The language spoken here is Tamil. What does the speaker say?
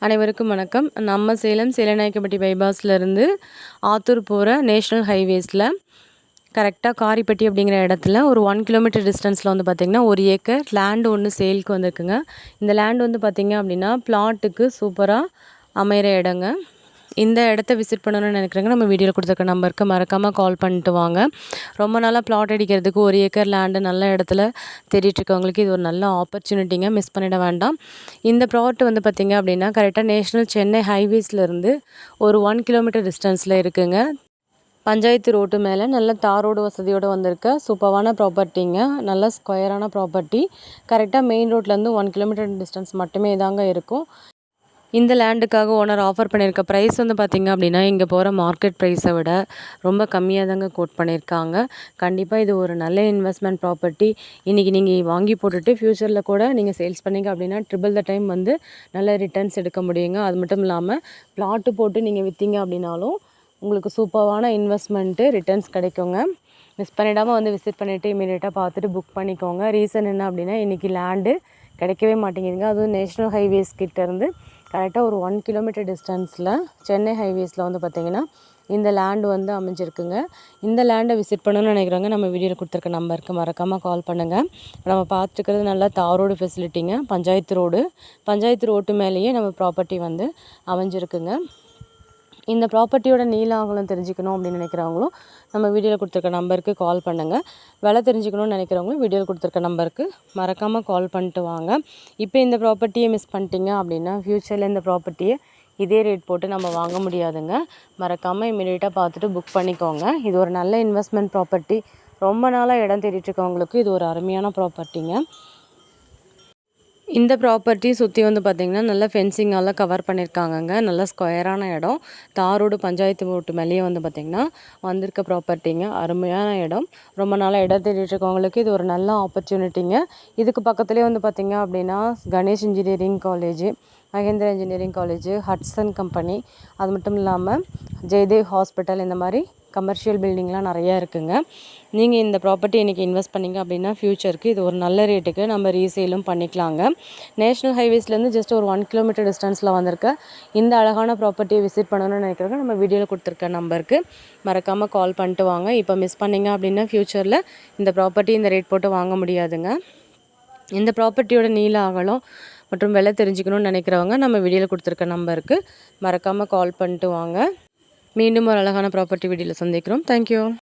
அனைவருக்கும் வணக்கம். நம்ம சேலம் சேலநாயக்கம்பட்டி பைபாஸ்லேருந்து ஆத்தூர் போகிற நேஷ்னல் ஹைவேஸில் கரெக்டாக காரிப்பட்டி அப்படிங்கிற இடத்துல ஒரு 1 கிலோமீட்டர் டிஸ்டன்ஸில் வந்து பார்த்திங்கன்னா 1 ஏக்கர் லேண்டு ஒன்று சேலுக்கு வந்திருக்குங்க. இந்த லேண்ட் வந்து பார்த்திங்க அப்படின்னா பிளாட்டுக்கு சூப்பராக அமைகிற இடங்க. இந்த இடத்த விசிட் பண்ணணும்னு நினைக்கிறேங்க. நம்ம வீடியோவில் கொடுத்துருக்க நம்பருக்கு மறக்காமல் கால் பண்ணிட்டு வாங்க. ரொம்ப நாளாக பிளாட் அடிக்கிறதுக்கு 1 ஏக்கர் லேண்டு நல்ல இடத்துல தேடிட்டுருக்கவங்களுக்கு இது ஒரு நல்ல ஆப்பர்ச்சுனிட்டிங்க. மிஸ் பண்ணிட வேண்டாம். இந்த ப்ளாட் வந்து பார்த்திங்க அப்படின்னா கரெக்டாக நேஷ்னல் சென்னை ஹைவேஸ்லேருந்து ஒரு 1 கிலோமீட்டர் டிஸ்டன்ஸில் இருக்குங்க. பஞ்சாயத்து ரோட்டு மேலே நல்ல தார் ரோடு வசதியோடு வந்திருக்க சூப்பரான ப்ராப்பர்ட்டிங்க. நல்ல ஸ்கொயரான ப்ராப்பர்ட்டி. கரெக்டாக மெயின் ரோட்லேருந்து 1 கிலோமீட்டர் டிஸ்டன்ஸ் மட்டுமே தாங்க இருக்கும். இந்த லேண்டுக்காக ஓனர் ஆஃபர் பண்ணியிருக்க ப்ரைஸ் வந்து பார்த்திங்க அப்படின்னா இங்கே போகிற மார்க்கெட் ப்ரைஸை விட ரொம்ப கம்மியாக தாங்க கோட் பண்ணியிருக்காங்க. கண்டிப்பாக இது ஒரு நல்ல இன்வெஸ்ட்மெண்ட் ப்ராப்பர்ட்டி. இன்றைக்கி நீங்கள் வாங்கி போட்டுட்டு ஃப்யூச்சரில் கூட நீங்கள் சேல்ஸ் பண்ணிங்க அப்படின்னா ட்ரிபிள் த டைம் வந்து நல்ல ரிட்டர்ன்ஸ் எடுக்க முடியுங்க. அது மட்டும் இல்லாமல் பிளாட்டு போட்டு நீங்கள் விற்றீங்க அப்படின்னாலும் உங்களுக்கு சூப்பரான இன்வெஸ்ட்மெண்ட்டு ரிட்டர்ன்ஸ் கிடைக்குங்க. மிஸ் பண்ணிடாமல் வந்து விசிட் பண்ணிவிட்டு இமீடியட்டாக பார்த்துட்டு புக் பண்ணிக்கோங்க. ரீசன் என்ன அப்படின்னா இன்றைக்கி லேண்டு கிடைக்கவே மாட்டேங்குதுங்க. அதுவும் நேஷ்னல் ஹைவேஸ் கிட்டேருந்து கரெக்டாக ஒரு 1 கிலோமீட்டர் டிஸ்டன்ஸில் சென்னை ஹைவேஸில் வந்து பார்த்திங்கன்னா இந்த லேண்டு வந்து அமைஞ்சிருக்குங்க. இந்த லேண்டை விசிட் பண்ணணும்னு நினைக்கிறவங்க நம்ம வீடியோவில் கொடுத்துருக்க நம்பருக்கு மறக்காமல் கால் பண்ணுங்கள். நம்ம பார்த்துக்கிறது நல்லா தார் ரோடு ஃபெசிலிட்டிங்க. பஞ்சாயத்து ரோட்டு மேலேயே நம்ம ப்ராப்பர்ட்டி வந்து அமைஞ்சிருக்குங்க. இந்த ப்ராப்பர்ட்டியோட நீள அகலம் தெரிஞ்சுக்கணும் அப்படின்னு நினைக்கிறவங்களும் நம்ம வீடியோவில் கொடுத்துருக்க நம்பருக்கு கால் பண்ணுங்கள். விலை தெரிஞ்சுக்கணும்னு நினைக்கிறவங்களும் வீடியோவில் கொடுத்துருக்க நம்பருக்கு மறக்காமல் கால் பண்ணிட்டு வாங்க. இப்போ இந்த ப்ராப்பர்ட்டியை மிஸ் பண்ணிட்டீங்க அப்படின்னா ஃப்யூச்சரில் இந்த ப்ராப்பர்ட்டியை இதே ரேட் போட்டு நம்ம வாங்க முடியாதுங்க. மறக்காமல் இமீடியட்டாக பார்த்துட்டு புக் பண்ணிக்கோங்க. இது ஒரு நல்ல இன்வெஸ்ட்மெண்ட் ப்ராப்பர்ட்டி. ரொம்ப நாளாக இடம் தேடிட்டு இருக்கவங்களுக்கு இது ஒரு அருமையான ப்ராப்பர்ட்டிங்க. இந்த ப்ராப்பர்ட்டி சுற்றி வந்து பார்த்திங்கன்னா நல்லா ஃபென்சிங்கால் கவர் பண்ணியிருக்காங்கங்க. நல்ல ஸ்கொயரான இடம். தாரோடு பஞ்சாயத்து ரோட்டு மேலேயே வந்து பார்த்திங்கன்னா வந்திருக்க ப்ராப்பர்ட்டிங்க. அருமையான இடம். ரொம்ப நாளாக இடம் தேடிட்டு இருக்கவங்களுக்கு இது ஒரு நல்ல ஆப்பர்ச்சுனிட்டிங்க. இதுக்கு பக்கத்துலேயே வந்து பார்த்திங்க அப்படின்னா Ganesh engineering college, Mahindra engineering college, Hatsun company, அது மட்டும் இல்லாமல் ஜெயதேவ் ஹாஸ்பிட்டல், இந்த மாதிரி கமர்ஷியல் பில்டிங்லாம் நிறையா இருக்குங்க. நீங்கள் இந்த ப்ராப்பர்ட்டி இன்றைக்கி இன்வெஸ்ட் பண்ணிங்க அப்படின்னா ஃப்யூச்சருக்கு இது ஒரு நல்ல ரேட்டுக்கு நம்ம ரீசேலும் பண்ணிக்கலாங்க. நேஷ்னல் ஹைவேஸ்லேருந்து ஜஸ்ட் ஒரு 1 கிலோமீட்டர் டிஸ்டன்ஸில் வந்திருக்க இந்த அழகான ப்ராப்பர்ட்டியை விசிட் பண்ணணும்னு நினைக்கிறவங்க நம்ம வீடியோவில் கொடுத்துருக்க நம்பருக்கு மறக்காமல் கால் பண்ணிட்டு வாங்க. இப்போ மிஸ் பண்ணிங்க அப்படின்னா ஃப்யூச்சரில் இந்த ப்ராப்பர்ட்டி இந்த ரேட் போட்டு வாங்க முடியாதுங்க. இந்த ப்ராப்பர்ட்டியோட நீள அகலம் மற்றும் விலை தெரிஞ்சுக்கணும்னு நினைக்கிறவங்க நம்ம வீடியோவில் கொடுத்துருக்க நம்பருக்கு மறக்காமல் கால் பண்ணிட்டு வாங்க. மீண்டும் ஒரு அழகான ப்ராப்பர்ட்டி வீடியோவில் சந்திக்கிறோம். தேங்க்யூ.